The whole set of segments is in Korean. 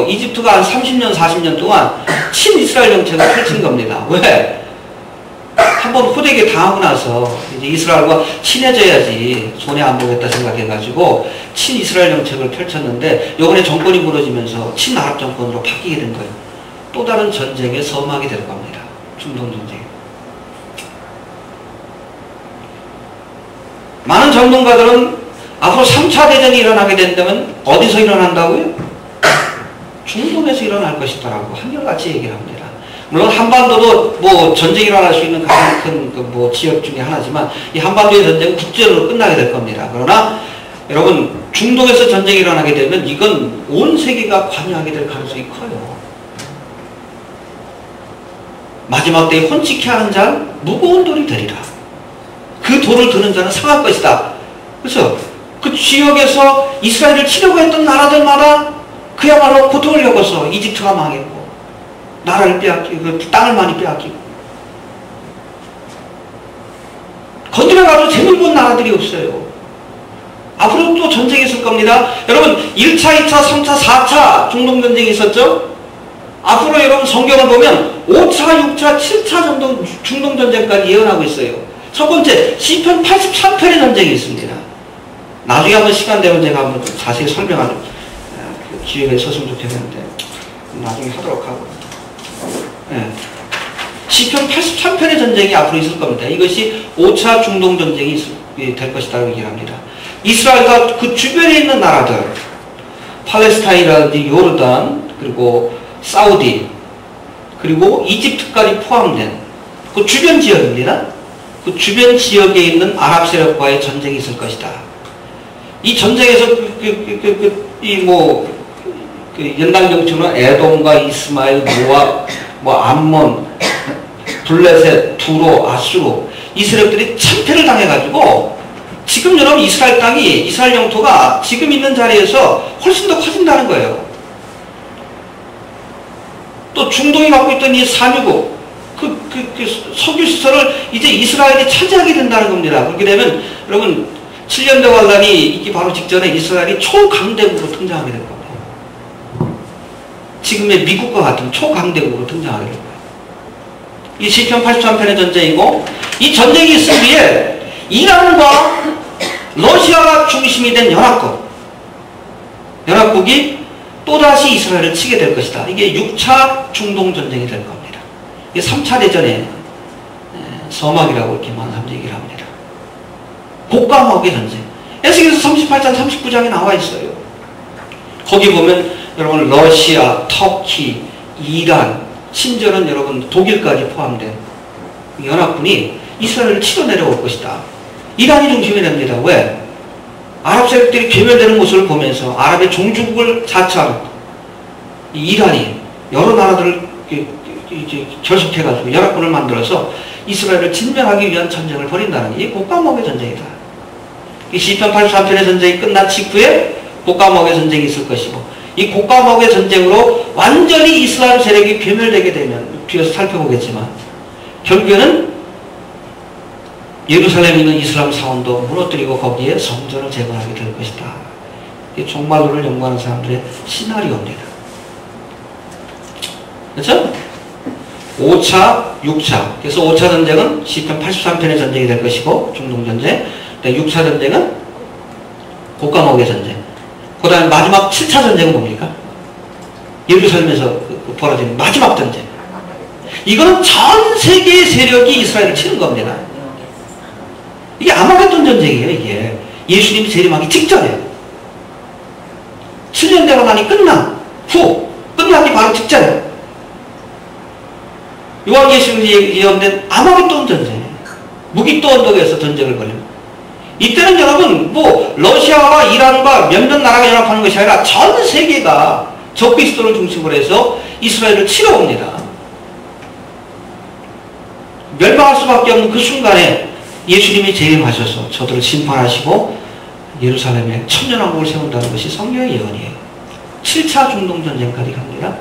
이집트가 한 30년, 40년 동안 친이스라엘 정책을 펼친 겁니다. 왜? 한번 호되게 당하고 나서 이제 이스라엘과 친해져야지 손해 안 보겠다 생각해가지고 친이스라엘 정책을 펼쳤는데 이번에 정권이 무너지면서 친아랍 정권으로 바뀌게 된 거예요. 또 다른 전쟁에 서막이 될 겁니다. 중동 전쟁. 많은 전문가들은 앞으로 3차 대전이 일어나게 된다면 어디서 일어난다고요? 중동에서 일어날 것이다라고 한결같이 얘기를 합니다. 물론 한반도도 뭐 전쟁이 일어날 수 있는 가장 큰 뭐 지역 중에 하나지만 이 한반도의 전쟁은 국제적으로 끝나게 될 겁니다. 그러나 여러분 중동에서 전쟁이 일어나게 되면 이건 온 세계가 관여하게 될 가능성이 커요. 마지막 때에 혼치케 하는 자는 무거운 돌이 되리라. 그 돌을 드는 자는 상할 것이다. 그래서 그 지역에서 이스라엘을 치려고 했던 나라들마다 그야말로 고통을 겪어서 이집트가 망했고 나라를 빼앗기고 그 땅을 많이 빼앗기고 건드려가도 재물 본 나라들이 없어요. 앞으로 또 전쟁이 있을 겁니다. 여러분 1차, 2차, 3차, 4차 중동전쟁이 있었죠? 앞으로 여러분 성경을 보면 5차, 6차, 7차 중동전쟁까지 예언하고 있어요. 첫 번째 시편 83편의 전쟁이 있습니다. 나중에 한번 시간 되면 제가 한번 자세히 설명하는 기회가 있었으면 좋겠는데 나중에 하도록 하고 네. 시편 83편의 전쟁이 앞으로 있을 겁니다. 이것이 5차 중동전쟁이 될 것이라고 얘기를 합니다. 이스라엘과 그 주변에 있는 나라들 팔레스타인이라든지 요르단 그리고 사우디 그리고 이집트까지 포함된 그 주변 지역입니다. 그 주변 지역에 있는 아랍 세력과의 전쟁이 있을 것이다. 이 전쟁에서 연단 정치는 에돔과 이스마엘, 모압, 암몬, 블레셋, 두로, 아수르 이 세력들이 참패를 당해가지고 지금 여러분 이스라엘 땅이 이스라엘 영토가 지금 있는 자리에서 훨씬 더 커진다는 거예요. 또 중동이 갖고 있던 이 산유국 석유 시설을 이제 이스라엘이 차지하게 된다는 겁니다. 그렇게 되면 여러분 7년대 환란이 있기 바로 직전에 이스라엘이 초강대국으로 등장하게 될 겁니다. 지금의 미국과 같은 초강대국으로 등장하게 될 거예요. 이 시편 83편의 전쟁이고 이 전쟁이 있은 뒤에 이란과 러시아가 중심이 된 연합국이 또다시 이스라엘을 치게 될 것이다. 이게 6차 중동전쟁이 될 겁니다. 이게 3차 대전의 서막이라고 이렇게 많은 사람들이 얘기를 합니다. 곡감옥의 전쟁. 에스겔서 38장 39장에 나와 있어요. 거기 보면 여러분 러시아, 터키, 이란, 심지어는 여러분 독일까지 포함된 연합군이 이스라엘을 치러 내려올 것이다. 이란이 중심이 됩니다. 왜? 아랍 세력들이 괴멸되는 모습을 보면서 아랍의 종주국을 자처하는 이란이 여러 나라들을 결속해가지고 연합군을 만들어서 이스라엘을 진멸하기 위한 전쟁을 벌인다는 게 곡감옥의 전쟁이다. 이 시편 83편의 전쟁이 끝난 직후에 곡감옥의 전쟁이 있을 것이고 이 곡감옥의 전쟁으로 완전히 이슬람 세력이 괴멸되게 되면 뒤에서 살펴보겠지만 결국에는 예루살렘에 있는 이슬람 사원도 무너뜨리고 거기에 성전을 재건하게 될 것이다. 이게 종말론을 연구하는 사람들의 시나리오입니다. 그렇죠? 5차, 6차. 그래서 5차 전쟁은 시편 83편의 전쟁이 될 것이고 중동전쟁. 6차 전쟁은 곡감옥의 전쟁. 그 다음에 마지막 7차 전쟁은 뭡니까? 예루살렘에서 벌어진 마지막 전쟁. 이거는 전 세계의 세력이 이스라엘을 치는 겁니다. 이게 아마겟돈 전쟁이에요. 이게 예수님이 재림하기 직전에 7년 되고 나니 끝난 후 끝나기 바로 직전에 요한계시록에 예언된 아마겟돈 전쟁, 무기또 언덕에서 전쟁을 벌입니다. 이때는 여러분 러시아와 이란과 몇몇 나라가 연합하는 것이 아니라 전 세계가 적그리스도를 중심으로 해서 이스라엘을 치러 옵니다. 멸망할 수밖에 없는 그 순간에 예수님이 재림하셔서 저들을 심판하시고 예루살렘에 천년왕국을 세운다는 것이 성경의 예언이에요. 7차 중동전쟁까지 갑니다.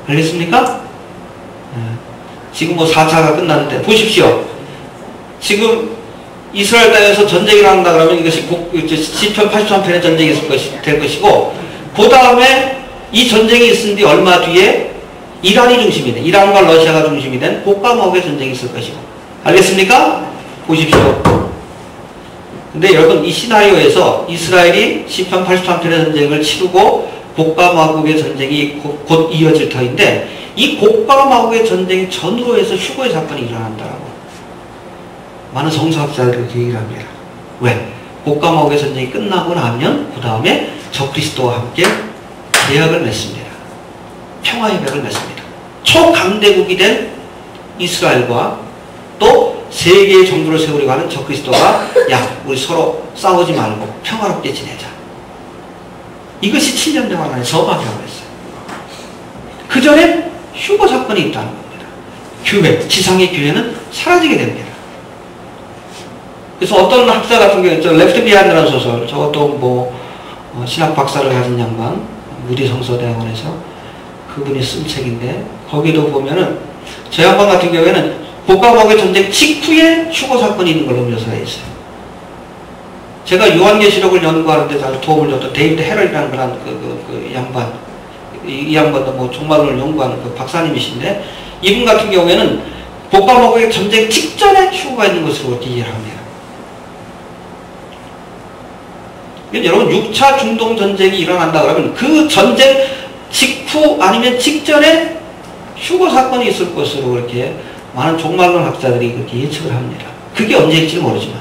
알겠습니까? 지금 4차가 끝났는데 보십시오. 지금 이스라엘 땅에서 전쟁이 일어난다 그러면 이것이 시편 83편의 전쟁이 될 것이고 그 다음에 이 전쟁이 있은 뒤 얼마 뒤에 이란이 중심이 된, 이란과 러시아가 중심이 된 복가마옥의 전쟁이 있을 것이고. 알겠습니까? 보십시오. 근데 여러분 이 시나리오에서 이스라엘이 시편 83편의 전쟁을 치르고 복가마옥의 전쟁이 곧 이어질 터인데 이 복가마옥의 전쟁 전후로 해서 휴거의 사건이 일어난다라고 많은 성서학자들이 그렇게 얘기를 합니다. 왜? 복가마옥의 전쟁이 끝나고 나면 그 다음에 적그리스도와 함께 계약을 맺습니다. 평화의 벽을 맺습니다. 초강대국이 된 이스라엘과 또 세계의 정부를 세우려고 하는 적그리스도가 야 우리 서로 싸우지 말고 평화롭게 지내자. 이것이 7년 동안의 서막이라고 했어요. 그 전에 휴거 사건이 있다는 겁니다. 교회, 지상의 교회는 사라지게 됩니다. 그래서 어떤 학자 같은 경우에 레프트 비하인드라는 소설, 저것도 뭐 신학 박사를 가진 양반, 무디 성서대학원에서 그분이 쓴 책인데 거기도 보면은 저 양반 같은 경우에는 복가마옥의 전쟁 직후에 휴거 사건이 있는 걸로 묘사되어 있어요. 제가 요한계시록을 연구하는데 아주 도움을 줬던 데이비드 헤럴이라는 그 양반, 이 양반도 뭐 종말론을 연구하는 그 박사님이신데 이분 같은 경우에는 복가마옥의 전쟁 직전에 휴거가 있는 것으로 그렇게 이해를 합니다. 여러분 6차 중동전쟁이 일어난다 그러면 그 전쟁 직후 아니면 직전에 휴거 사건이 있을 것으로 그렇게 많은 종말론 학자들이 그렇게 예측을 합니다. 그게 언제일지 모르지만.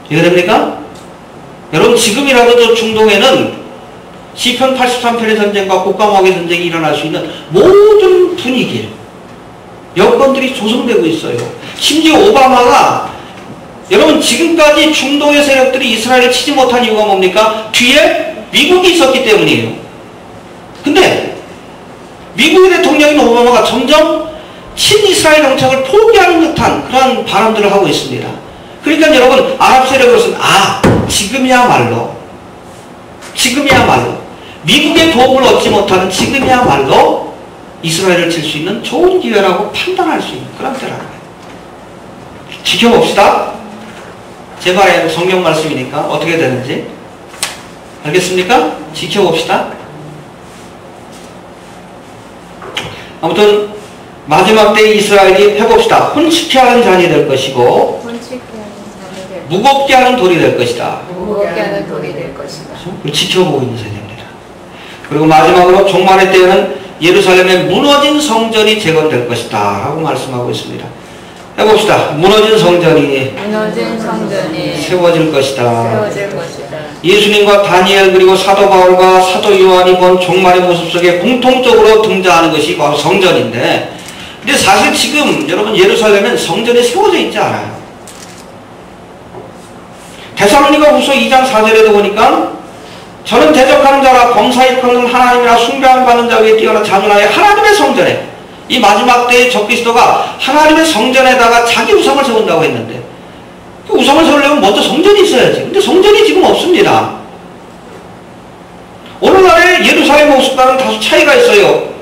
이해됩니까? 여러분 지금이라도 중동에는 시편 83편의 전쟁과 복가마옥의 전쟁이 일어날 수 있는 모든 분위기, 여건들이 조성되고 있어요. 심지어 오바마가 여러분 지금까지 중동의 세력들이 이스라엘을 치지 못한 이유가 뭡니까? 뒤에 미국이 있었기 때문이에요. 근데 미국의 대통령인 오바마가 점점 친이스라엘 정책을 포기하는 듯한 그런 발언들을 하고 있습니다. 그러니까 여러분 아랍 세력으로서는 지금이야말로 미국의 도움을 얻지 못하는 지금이야말로 이스라엘을 칠 수 있는 좋은 기회라고 판단할 수 있는 그런 때라는 거예요. 지켜봅시다. 제 말에 성경 말씀이니까 어떻게 되는지 알겠습니까? 지켜봅시다. 아무튼 마지막 때 이스라엘이 해봅시다. 혼치게 하는 잔이 될 것이고 무겁게 하는 돌이 될 것이다. 지켜보고 있는 세대입니다. 그리고 마지막으로 종말의 때에는 예루살렘의 무너진 성전이 재건될 것이다 라고 말씀하고 있습니다. 해봅시다. 무너진 성전이 세워질 것이다. 예수님과 다니엘 그리고 사도 바울과 사도 요한이 본 종말의 모습 속에 공통적으로 등장하는 것이 바로 성전인데 근데 사실 지금 여러분 예루살렘은 성전이 세워져 있지 않아요. 데살로니가 후서 2장 4절에도 보니까 저는 대적하는 자라 범사에 걷는 하나님이라 숭배하는 받는 자 위에 뛰어나 자존하여 하나님의 성전에 이 마지막 때의 적그리스도가 하나님의 성전에다가 자기 우상을 세운다고 했는데 그 우상을 세우려면 먼저 성전이 있어야지. 근데 성전이 지금 없습니다. 오늘날의 예루살렘 모습과는 다소 차이가 있어요.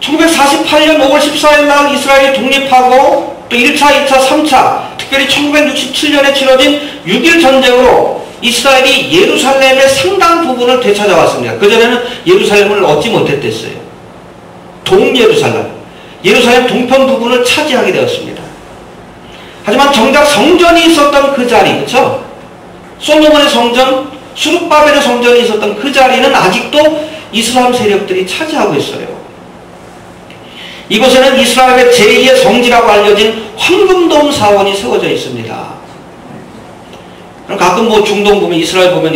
1948년 5월 14일 날 이스라엘이 독립하고 또 1차, 2차, 3차 특별히 1967년에 치러진 6.1 전쟁으로 이스라엘이 예루살렘의 상당 부분을 되찾아왔습니다. 그전에는 예루살렘을 얻지 못했댔어요. 동예루살렘, 예루살렘 동편 부분을 차지하게 되었습니다. 하지만 정작 성전이 있었던 그 자리, 그렇죠? 솔로몬의 성전, 수룹바벨의 성전이 있었던 그 자리는 아직도 이슬람 세력들이 차지하고 있어요. 이곳에는 이스라엘의 제2의 성지라고 알려진 황금돔 사원이 세워져 있습니다. 가끔 뭐 중동 보면 이스라엘 보면